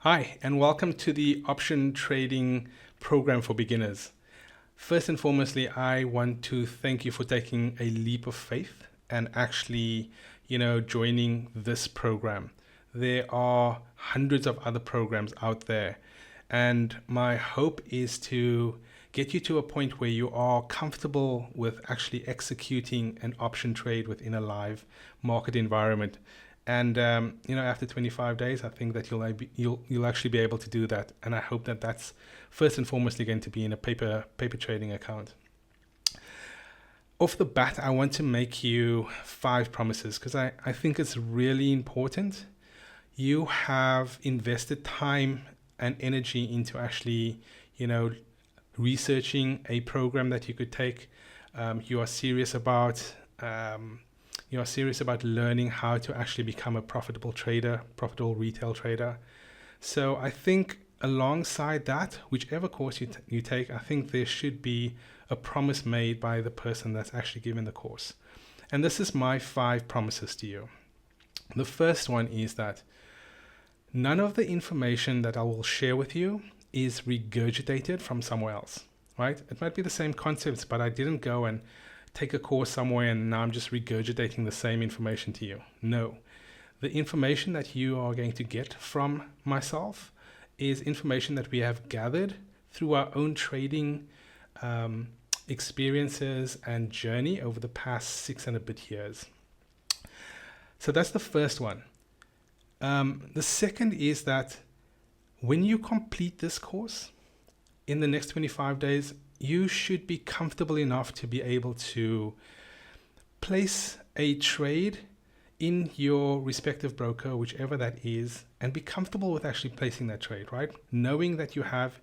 Hi, and welcome to the option trading program for beginners. First and foremostly, I want to thank you for taking a leap of faith and actually, joining this program. There are hundreds of other programs out there, and my hope is to get you to a point where you are comfortable with actually executing an option trade within a live market environment. And after 25 days, I think that you'll actually be able to do that. And I hope that that's first and foremostly going to be in a paper trading account. Off the bat, I want to make you 5 promises because I think it's really important. You have invested time and energy into actually, researching a program that you could take. You are serious about learning how to actually become a profitable retail trader. So I think alongside that, whichever course you take, I think there should be a promise made by the person that's actually given the course. And this is my 5 promises to you. The first one is that none of the information that I will share with you is regurgitated from somewhere else, right? It might be the same concepts, but I didn't go and take a course somewhere and now I'm just regurgitating the same information to you. No. The information that you are going to get from myself is information that we have gathered through our own trading experiences and journey over the past 6 and a bit years. So that's the first one. The second is that when you complete this course in the next 25 days, you should be comfortable enough to be able to place a trade in your respective broker, whichever that is, and be comfortable with actually placing that trade, right? Knowing that you have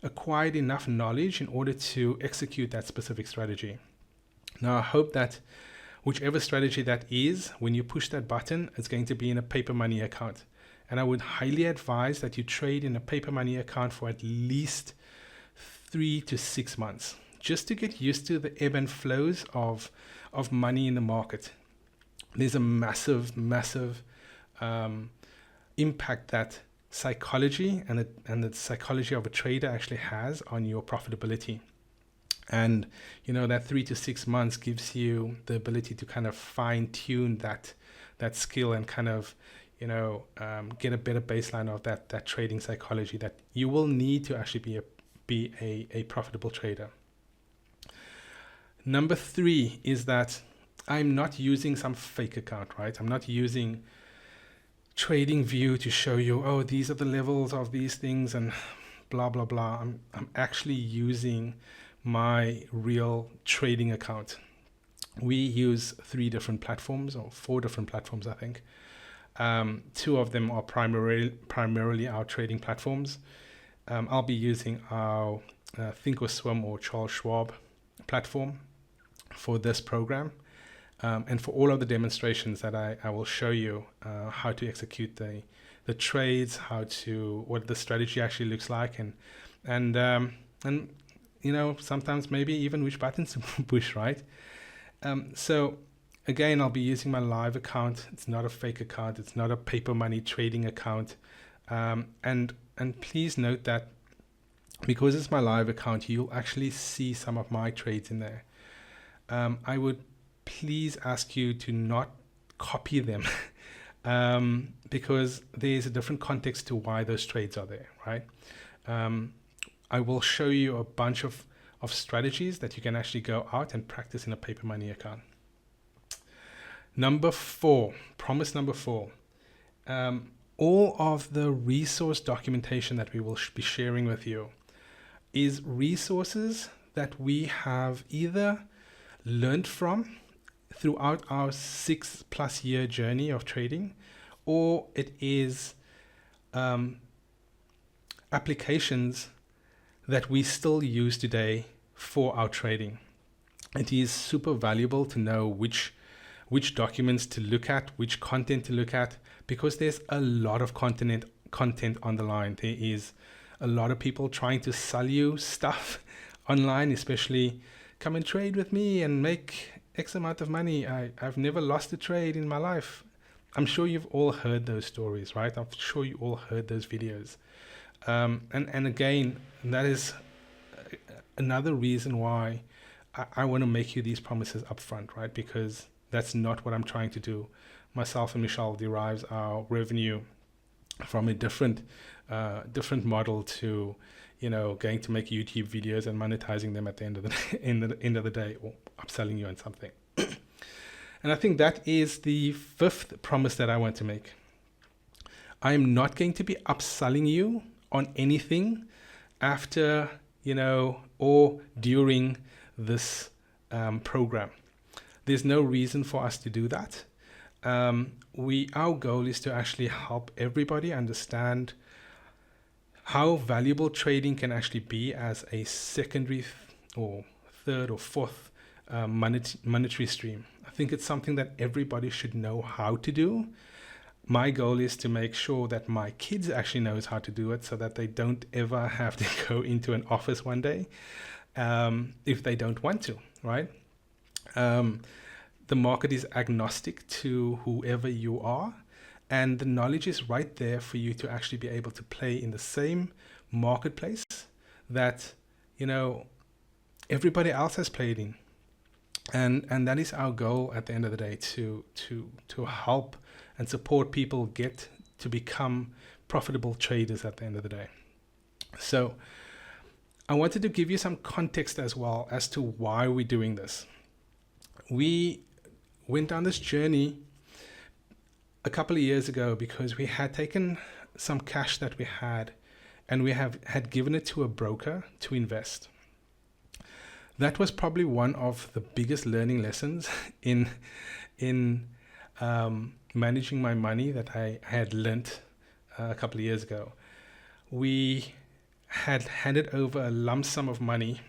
acquired enough knowledge in order to execute that specific strategy. Now, I hope that whichever strategy that is, when you push that button, it's going to be in a paper money account. And I would highly advise that you trade in a paper money account for at least 3 to 6 months, just to get used to the ebb and flows of money in the market. There's a massive impact that psychology and the psychology of a trader actually has on your profitability. And that 3 to 6 months gives you the ability to kind of fine tune that skill and kind of get a better baseline of that trading psychology that you will need to actually be a profitable trader. Number 3 is that I'm not using some fake account, right? I'm not using TradingView to show you, oh, these are the levels of these things and blah, blah, blah. I'm actually using my real trading account. We use 3 different platforms or 4 different platforms, I think. 2 of them are primarily our trading platforms. I'll be using our Thinkorswim or Charles Schwab platform for this program. And for all of the demonstrations that I will show you how to execute the trades, what the strategy actually looks like, and sometimes maybe even which buttons to push, right? So again, I'll be using my live account. It's not a fake account. It's not a paper money trading account. And please note that because it's my live account, you'll actually see some of my trades in there. I would please ask you to not copy them because there's a different context to why those trades are there, right? I will show you a bunch of strategies that you can actually go out and practice in a paper money account. Promise number 4. All of the resource documentation that we will be sharing with you is resources that we have either learned from throughout our 6+ year journey of trading, or it is applications that we still use today for our trading. It is super valuable to know which documents to look at, which content to look at, because there's a lot of content on the line. There is a lot of people trying to sell you stuff online, especially come and trade with me and make X amount of money. I've never lost a trade in my life. I'm sure you've all heard those stories, right? I'm sure you all heard those videos. And again, that is another reason why I want to make you these promises up front, right? Because that's not what I'm trying to do. Myself and Michelle derives our revenue from a different model to, going to make YouTube videos and monetizing them at the end of the end of the day, or upselling you on something. And I think that is the fifth promise that I want to make. I am not going to be upselling you on anything after, or during this program. There's no reason for us to do that. Our goal is to actually help everybody understand how valuable trading can actually be as a secondary or third or fourth monetary stream. I think it's something that everybody should know how to do. My goal is to make sure that my kids actually knows how to do it, so that they don't ever have to go into an office one day if they don't want to, right? The market is agnostic to whoever you are, and the knowledge is right there for you to actually be able to play in the same marketplace that, everybody else has played in. And that is our goal at the end of the day, to help and support people get to become profitable traders at the end of the day. So I wanted to give you some context as well as to why we're doing this. We went down this journey a couple of years ago because we had taken some cash that we had and we had given it to a broker to invest. That was probably one of the biggest learning lessons in managing my money that I had learnt a couple of years ago. We had handed over a lump sum of money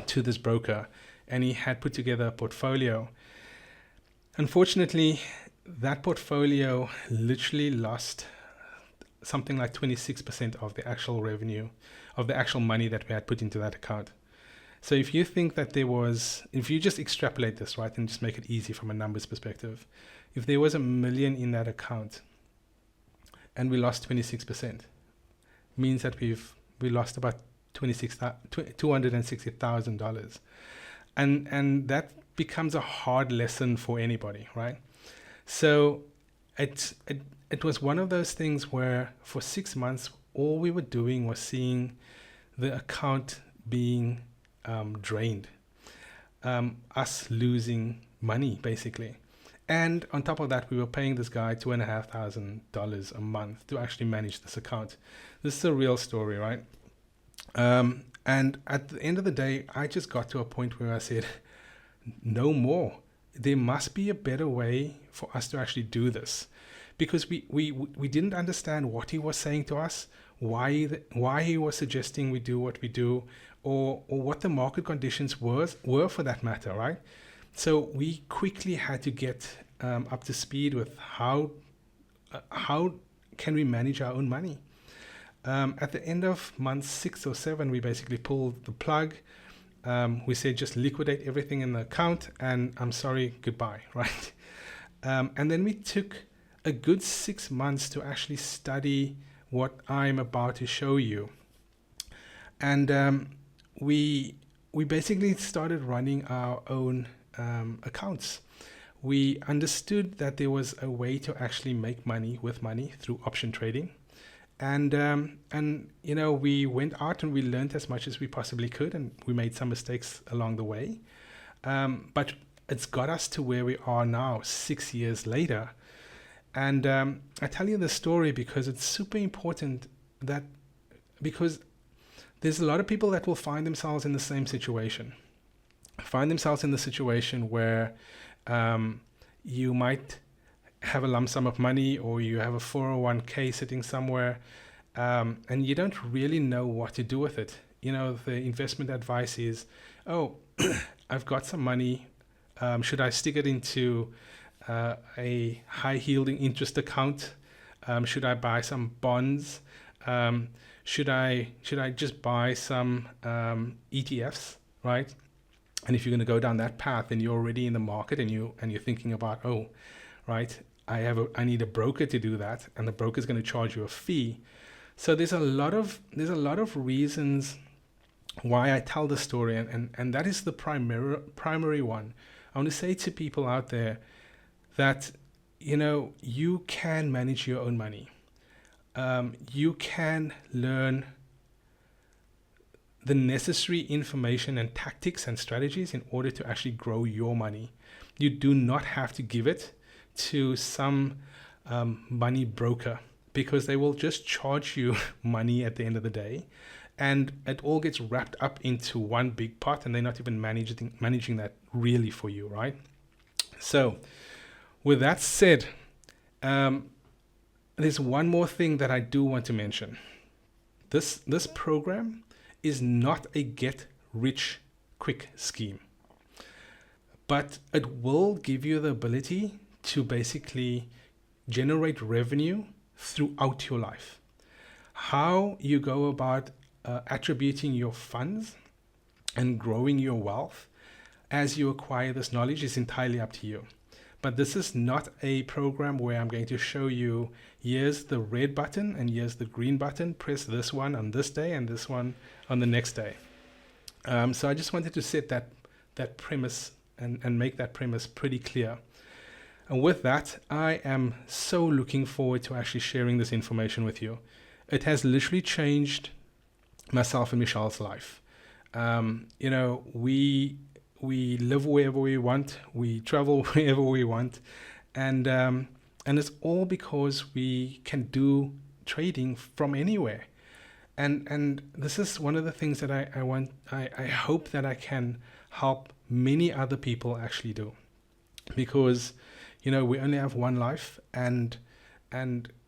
to this broker, and he had put together a portfolio. Unfortunately, that portfolio literally lost something like 26% of the actual revenue, of the actual money that we had put into that account. So if you think that if you just extrapolate this, right, and just make it easy from a numbers perspective, if there was $1 million in that account and we lost 26%, means that we lost about $260,000. And that becomes a hard lesson for anybody, right? So it was one of those things where for 6 months, all we were doing was seeing the account being drained, us losing money basically. And on top of that, we were paying this guy $2,500 a month to actually manage this account. This is a real story, right? And at the end of the day, I just got to a point where I said, no more. There must be a better way for us to actually do this, because we didn't understand what he was saying to us, why he was suggesting we do what we do, or what the market conditions were for that matter, right? So we quickly had to get up to speed with how can we manage our own money. At the end of month 6 or 7, we basically pulled the plug. We said, just liquidate everything in the account and I'm sorry, goodbye, right? And then we took a good 6 months to actually study what I'm about to show you. And we basically started running our own accounts. We understood that there was a way to actually make money with money through option trading. And we went out and we learned as much as we possibly could, and we made some mistakes along the way. But it's got us to where we are now, 6 years later. And I tell you this story because it's super important, because there's a lot of people that will find themselves in the same situation. Find themselves in the situation where you might have a lump sum of money, or you have a 401k sitting somewhere, and you don't really know what to do with it. The investment advice is, I've got some money. Should I stick it into a high-yielding interest account? Should I buy some bonds? Should I just buy some ETFs, right? And if you're going to go down that path, then you're already in the market, and you're thinking about, right, I need a broker to do that, and the broker is going to charge you a fee. So there's a lot of reasons why I tell the story, and that is the primary one. I want to say to people out there that, you know, you can manage your own money. You can learn the necessary information and tactics and strategies in order to actually grow your money. You do not have to give it to some money broker, because they will just charge you money at the end of the day, and it all gets wrapped up into one big pot, and they're not even managing that really for you, right? So with that said, there's one more thing that I do want to mention. This program is not a get rich quick scheme, but it will give you the ability to basically generate revenue throughout your life. How you go about attributing your funds and growing your wealth as you acquire this knowledge is entirely up to you. But this is not a program where I'm going to show you, here's the red button and here's the green button, press this one on this day and this one on the next day. So I just wanted to set that premise and make that premise pretty clear. And with that, I am so looking forward to actually sharing this information with you. It has literally changed myself and Michelle's life. You know, we live wherever we want, we travel wherever we want, and it's all because we can do trading from anywhere. And this is one of the things that I hope that I can help many other people actually do, because, you know, we only have one life, and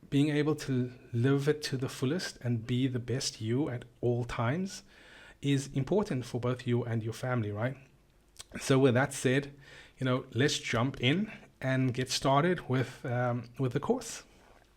being able to live it to the fullest and be the best you at all times is important for both you and your family, right? So with that said, you know, let's jump in and get started with the course.